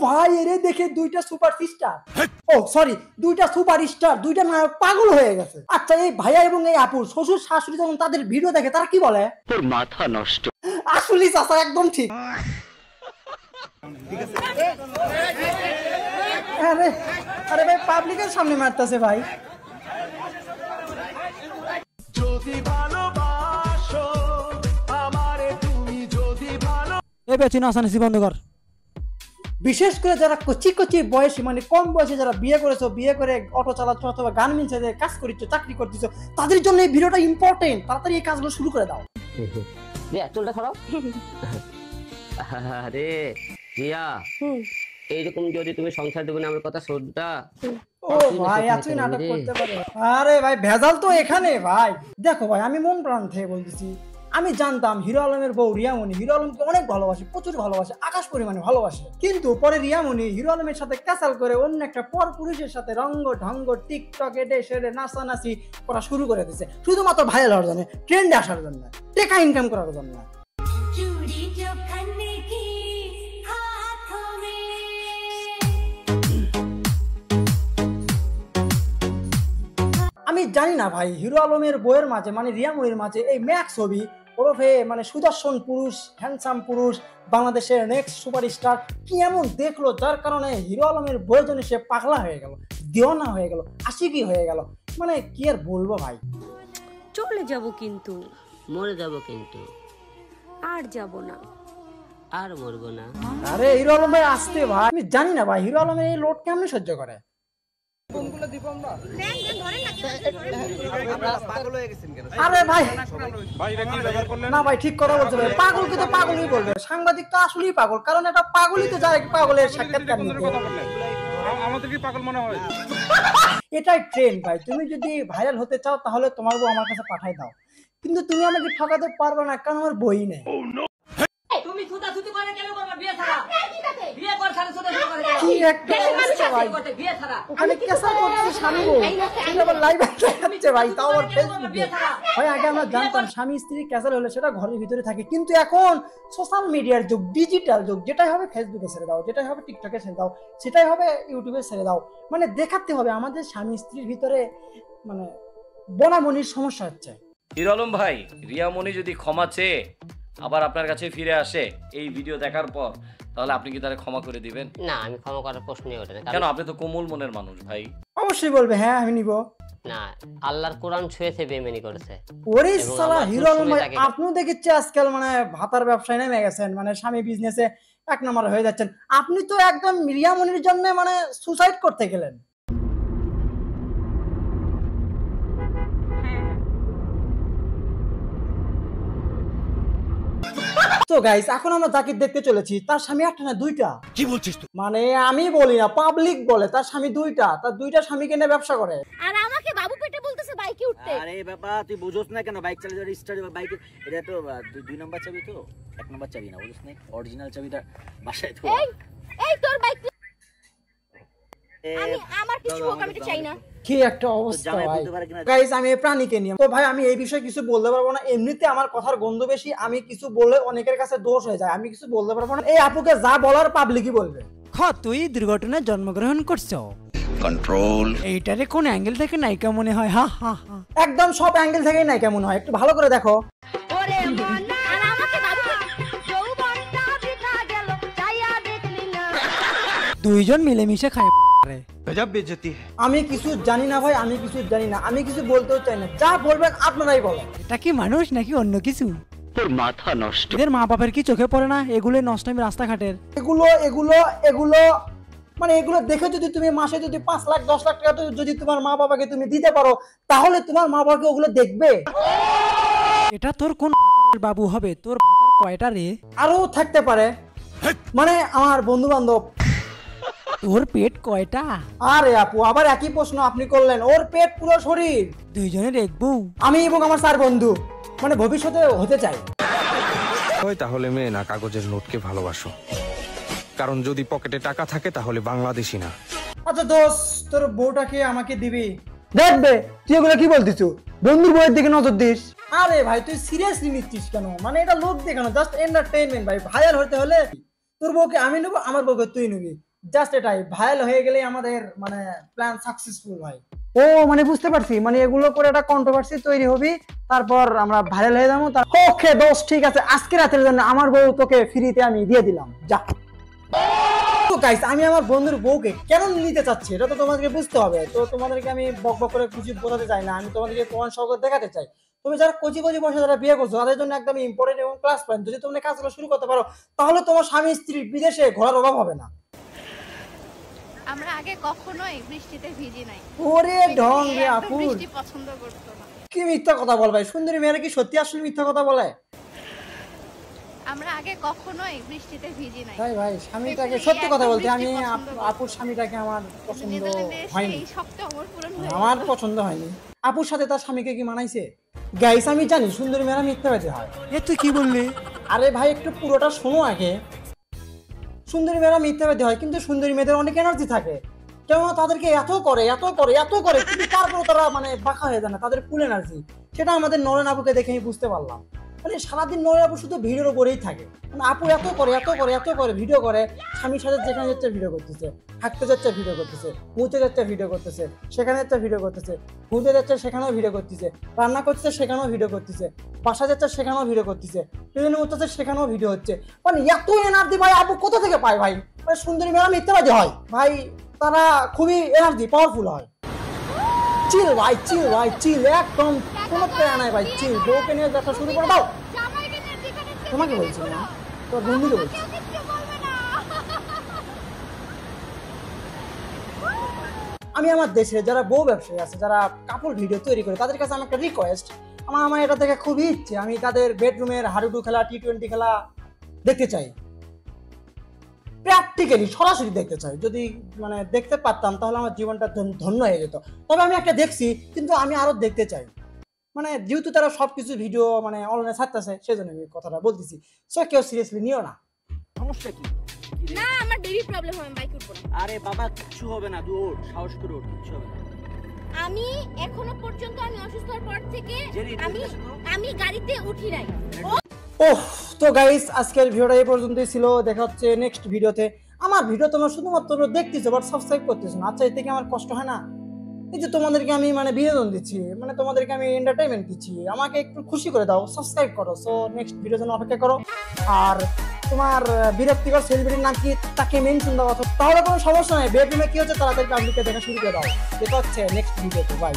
ভাই এরে দেখে দুইটা সুপারস্টার, ও সরি দুইটা সুপারস্টার, দুইটা নায়ক পাগল হয়ে গেছে। আচ্ছা এই ভাইয়া এবং এই আপুর শ্বশুর শাশুড়ি যখন তাদের ভিডিও দেখে তারা কি বলে? তোর মাথা নষ্ট। আসলে চাচা একদম ঠিক। আরে আরে ভাই পাবলিকের সামনে মারতেছে ভাই। যদি ভালোবাসো আমারে তুমি যদি ভালো এই বেচি না আসানি বন্ধ কর। বিশেষ করে যারা কচি কচি বয়সী মানে কম বয়সে যারা বিয়ে করেছো, বিয়ে করে অটো চালাচ্ছ অথবা গার্মেন্টসে যে কাজ করছো, চাকরি করতেছো, তাদের জন্য এই ভিডিওটা ইম্পর্টেন্ট। তাড়াতাড়ি এই কাজগুলো শুরু করে দাও। চুলটা খারাপ। আরে রিয়া, এইরকম যদি তুমি সংসার দেবে না আমার কথা শ্রদ্ধা। ও ভাই এতই নাটক করতে পারে? আরে ভাই ভেজাল তো এখানে ভাই। দেখো ভাই আমি মন প্রাণ থেকে বলতেছি, আমি জানতাম হিরো আলমের বউ রিয়ামণি হিরো আলমকে অনেক ভালোবাসে, প্রচুর ভালোবাসে, আকাশ পরিমাণে ভালোবাসে। কিন্তু পরে রিয়ামণি হিরো আলমের সাথে ক্যাসাল করে অন্য একটা পর পুরুষের সাথে রঙ্গ ঢঙ্গ টিকটক এডে সেরে নাচানাচি করা শুরু করে দিয়েছে, শুধুমাত্র ভাইরাল হওয়ার জন্য, ট্রেন্ডে আসার জন্য, টাকা ইনকাম করার জন্য। আমি জানি না ভাই হিরো আলমের বইয়ের মাঝে মানে রিয়ামণির মাঝে এই ম্যাক্স ছবি ওরফে মানে সুদর্শন পুরুষ, হ্যান্ডসাম পুরুষ, বাংলাদেশের নেক্সট সুপারস্টার কি এমন দেখলো যার কারণে হিরো আলমের বইয়ের জন্য সে পাগলা হয়ে গেল, দিওয়ানা হয়ে গেল, আশিকি হয়ে গেল। মানে কি আর বলবো ভাই। চলে যাব কিন্তু মরে যাব কিন্তু আর যাব না, আর মরবো না। আরে হিরো আলম ভাই আসতে ভাই, আমি জানি না ভাই হিরো আলমের এই লোড কেমনে সহ্য করে। আরে ভাই না ভাই ঠিক কথা বলছে ভাই, পাগলকে তো পাগলই বলবে, সাংবাদিক তো আসলেই পাগল, কারণ এটা পাগলই তো যায় পাগলের সাক্ষাৎকার নিতে। আমাদের কি পাগল মনে হয়? এটাই ট্রেন্ড ভাই, তুমি যদি ভাইরাল হতে চাও তাহলে তোমার বউ আমার কাছে পাঠাই দাও, কিন্তু তুমি আমাকে ঠকাতে পারবে না কারণ আমার বই নেই। তুমি ছুটাছুটি করে কেন করবা? বিয়ে ছাড়া বিয়ে কর, ছাড়া ছুটাছুটি করে কি একটা অবস্থা ভাই, বিয়ে ছাড়া ওখানে কেসা করতেছে স্বামী বউ, এটা আবার লাইভ দেখাচ্ছে ভাই, তাও আবার ফেসবুকে। ভাই আগে আমরা জানতাম স্বামী স্ত্রী ক্যাসাল হলে সেটা ঘরের ভিতরে থাকে, কিন্তু এখন সোশ্যাল মিডিয়ার যুগ, ডিজিটাল যুগ, যেটাই হবে ফেসবুকে ছেড়ে দাও, যেটাই হবে টিকটকে ছেড়ে দাও, সেটাই হবে ইউটিউবে ছেড়ে দাও। মানে দেখাতে হবে আমাদের স্বামী স্ত্রীর ভিতরে মানে বনাবনির সমস্যা হচ্ছে। হিরো আলম ভাই, রিয়ামণি যদি ক্ষমা চেয়ে আবার আপনার কাছে ফিরে আসে এই ভিডিও দেখার পর, তাহলে আপনি কি তারে ক্ষমা করে দিবেন? না, আমি ক্ষমা করার প্রশ্নই ওঠে না। কেন? আপনি তো কোমল মনের মানুষ ভাই। অবশ্যই বলবে হ্যাঁ আমি নিব। না, আল্লাহর কোরআন ছুঁয়েছে, বেইমানি করেছে। ওরে সালা হিরো আলম ভাই, আপনি দেখেছি আজকাল মানে ভাতার ব্যবসায় নেমে গেছেন, মানে স্বামী বিজনেসে এক নম্বর হয়ে যাচ্ছেন। আপনি তো একদম রিয়ামণির জন্য মানে সুসাইড করতে গেলেন। তো গাইস এখন আমরা যাকে দেখতে চলেছি তার স্বামী একটা না দুইটা। কি বলছিস তুই? মানে আমি বলি না, পাবলিক বলে তার স্বামী দুইটা, তার দুইটা স্বামীকে নিয়ে ব্যবসা করে। আর আমাকে বাবু পেটে বলতেছে বাইকে উঠতে। আরে বাবা তুই বুঝোস না কেন? বাইক চালাতে স্টার্ট বাইক এটা তো দুই নাম্বার চাবি, তো এক নাম্বার চাবি না, বুঝছ না? অরিজিনাল চাবিটা বাসায় তো। এই তোর বাইক আমি আমার কিছু হোক, আমি তো চাই না। কি একটা অবস্থা ভাই। গাইস আমি এই প্রাণীকে নিয়ে তো ভাই আমি এই বিষয়ে কিছু বলতে পারবো না, এমনিতে আমার কথার গন্ধ বেশি, আমি কিছু বললে অনেকের কাছে দোষ হয়ে যায়, আমি কিছু বলতে পারবো না। এই আপুকে যা বলার পাবলিকই বলবে। তুই দুর্ঘটনায় জন্মগ্রহণ করছো, কন্ট্রোল এইটারে কোন অ্যাঙ্গেল থেকে নায়িকা মনে হয়? হা হা হা, একদম সব অ্যাঙ্গেল থেকেই নায়িকা মনে হয়, একটু ভালো করে দেখো। ওরে মনা আর আমাকে বাবু যৌবনটা বিতা গেল চাইয়া দেখলি না। দুইজন মিলেমিশে খায় রে। গজব বেইজ্জতি। আমি কিছু জানি না ভাই, আমি কিছু জানি না, আমি কিছু বলতেও চাই না, যা বলবেন আপনারাই বলেন। এটা কি মানুষ নাকি অন্য কিছু? তোর মাথা নষ্ট। এদের মা বাবার কি চোখে পড়ে না এগুলো নষ্টমী রাস্তাঘাটের? এগুলো এগুলো এগুলো মানে এগুলো দেখে যদি তুমি মাসে যদি 5 লাখ 10 লাখ টাকা যদি তোমার মা বাবাকে তুমি দিতে পারো, তাহলে তোমার মা বাবাকে ওগুলো দেখবে? এটা তোর কোন ভাতারের বাবু হবে? তোর ভাতার কয়টা রে? আরো থাকতে পারে, মানে আমার বন্ধু বান্ধব। তোর পেট কয়টা? আরে আপু আবার একই প্রশ্ন আপনি করলেন। ওর পেট পুরো শরীর, দুইজনে দেখবো। আমি এবং আমার 4 বন্ধু মানে ভবিষ্যতে হতে চাই। ওই তাহলে মেয়ে না কাগজের নোটকে ভালোবাসো, কারণ যদি পকেটে টাকা থাকে তাহলে বাংলাদেশি না। আচ্ছা দোস্ত, তোর বউটাকে আমাকে দিবি? দেখবে তুই এগুলো কি বলতিস? বন্ধুর বউয়ের দিকে নজর দিস? আরে ভাই তুই সিরিয়াসলি নিচ্ছিস কেন? মানে এটা লোক দেখানো, জাস্ট এন্টারটেইনমেন্ট ভাই। ভাইরাল হতে হলে তোর বউকে আমি নেবো, আমার বউকে তুই নিবি, জাস্ট এটাই। ভাইরাল হয়ে গেলে আমাদের মানে প্ল্যান সাকসেসফুল ভাই। ও মানে বুঝতে পারছি, মানে এগুলো করে একটা কন্ট্রোভার্সি তৈরি হবি, তারপর আমরা ভাইরাল হয়ে যাবো। ওকে দোস্ত, ঠিক আছে, আজকে রাতের জন্য আমার বউ তোকে ফ্রিতে আমি দিয়ে দিলাম, যা। তো গাইস, আমি আমার বন্ধুর বউকে কেন নিতে চাচ্ছি এটা তো তোমাদেরকে বুঝতে হবে। তো তোমাদেরকে আমি বক বক করে কিছু বোঝাতে চাই না, আমি তোমাদেরকে প্রমাণ সহকারে দেখাতে চাই। তুমি যারা কচি কচি বয়সে যারা বিয়ে করছো তাদের জন্য একদম ইম্পর্টেন্ট এবং ক্লাস পয়েন্ট। যদি তোমরা কাজগুলো শুরু করতে পারো তাহলে তোমার স্বামী স্ত্রী বিদেশে ঘোরার অভাব হবে না। আমরা আগে কখনোই বৃষ্টিতে ভিজি নাই। ওরে ঢং রে একদম আপু, বৃষ্টি পছন্দ করতো না। কি মিথ্যা কথা বল ভাই, সুন্দরী মেয়েরা কি সত্যি আসলে মিথ্যা কথা বলে? আমরা আগে কখনোই বৃষ্টিতে ভিজি নাই। ভাই ভাই, স্বামীটাকে সত্যি কথা বলতে আমি আপুর স্বামীটাকে আমার পছন্দ নেদারল্যান্ডে হয়নি, এই শখটা আমার পূরণ হয়ে আমার পছন্দ হয়নি। আপুর সাথে তার স্বামীকে কি মানাইছে? গাইস, আমি জানি সুন্দরী মেয়েরা মিথ্যাবাদী হয়। এ তুই কি বললি? আরে ভাই, একটু পুরোটা শোনো আগে। সুন্দরী মেয়েরা মিথ্যাবাদী হয়, কিন্তু সুন্দরী মেয়েদের অনেক এনার্জি থাকে। কেননা তাদেরকে এত করে কিন্তু তারপরে তারা মানে বাঁকা হয়ে যায় না, তাদের ফুল এনার্জি। সেটা আমাদের নরেন আপুকে দেখে আমি বুঝতে পারলাম। মানে সারাদিন নরেন আপু শুধু ভিডিওর উপরেই থাকে, মানে আপু এত করে ভিডিও করে, স্বামীর সাথে যেখানে যাচ্ছে ভিডিও করতেছে, হাঁটতে যাচ্ছে ভিডিও করতেছে, মুতে যাচ্ছে ভিডিও করতেছে, সেখানে যাচ্ছে ভিডিও করতেছে, ঘুরতে যাচ্ছে সেখানেও ভিডিও করতেছে, রান্না করতেছে সেখানেও ভিডিও করতেছে, বাসা যাচ্ছে সেখানেও ভিডিও করতেছে, ট্রেনে উঠতেছে সেখানেও ভিডিও হচ্ছে। মানে এত এনার্জি ভাই আপু কোথা থেকে পায় ভাই? মানে সুন্দরী মেয়েরা মিথ্যাবাদী হয় ভাই, তারা খুবই এনার্জি পাওয়ারফুল হয়। চিল ভাই, একদম কোনো প্রেরণা নাই ভাই, চিল। বউকে নিয়ে ব্যবসা শুরু করে দাও। জামাইকে নিয়ে যেখানে তোমাকে বলছি না, তোর বন্ধুকে বলছি। কেউ কিচ্ছু বলবে না। আমি আমার দেশে যারা বউ ব্যবসায়ী আছে, যারা কাপড় ভিডিও তৈরি করে, তাদের কাছে আমার একটা রিকোয়েস্ট, আমার এটা থেকে খুবই ইচ্ছে, আমি তাদের বেডরুমের হাডুডু খেলা, T20 খেলা দেখতে চাই, প্র্যাকটিক্যালি সরাসরি দেখতে চাই। যদি মানে দেখতে পারতাম তাহলে আমার জীবনটা ধন্য হয়ে যেত। তবে আমি একটা দেখছি, কিন্তু আমি আরো দেখতে চাই। মানে যেহেতু তারা সবকিছু ভিডিও মানে অনলাইনে ছাড়তেছে, সেজন্য আমি কথাটা বলতেছি। সো কেউ সিরিয়াসলি নিও না। সমস্যা কি? না, আমার বেবি প্রবলেম হয়, আমি বাইক উঠবো না। আরে বাবা, কিচ্ছু হবে না, তুই ওঠ, সাহস করে ওঠ, কিচ্ছু হবে না। আমি এখনো পর্যন্ত আমি অসুস্থ হওয়ার পর থেকে জেরি, আমি গাড়িতে উঠি নাই। ওহ, তো গাইস, আজকের ভিডিওটা এই পর্যন্তই ছিল। দেখা হচ্ছে নেক্সট ভিডিওতে। আমার ভিডিও তোমরা শুধুমাত্র দেখতেছো, বাট সাবস্ক্রাইব করতেছো না। আচ্ছা, এতে কি আমার কষ্ট হয় না? এই যে তোমাদেরকে আমি মানে বিনোদন দিচ্ছি, মানে তোমাদেরকে আমি এন্টারটেইনমেন্ট দিচ্ছি, আমাকে একটু খুশি করে দাও, সাবস্ক্রাইব করো। সো নেক্সট ভিডিওর জন্য অপেক্ষা করো। আর তোমার বিরক্তিকর সেলিব্রিটির নাম কি তাকে মেনশন দাও, তাহলে কোনো সমস্যা নাই। বেডরুমে কি হচ্ছে তাড়াতাড়ি পাবলিককে দেখা শুরু করে দাও। দেখা হচ্ছে নেক্সট ভিডিওতে। বাই।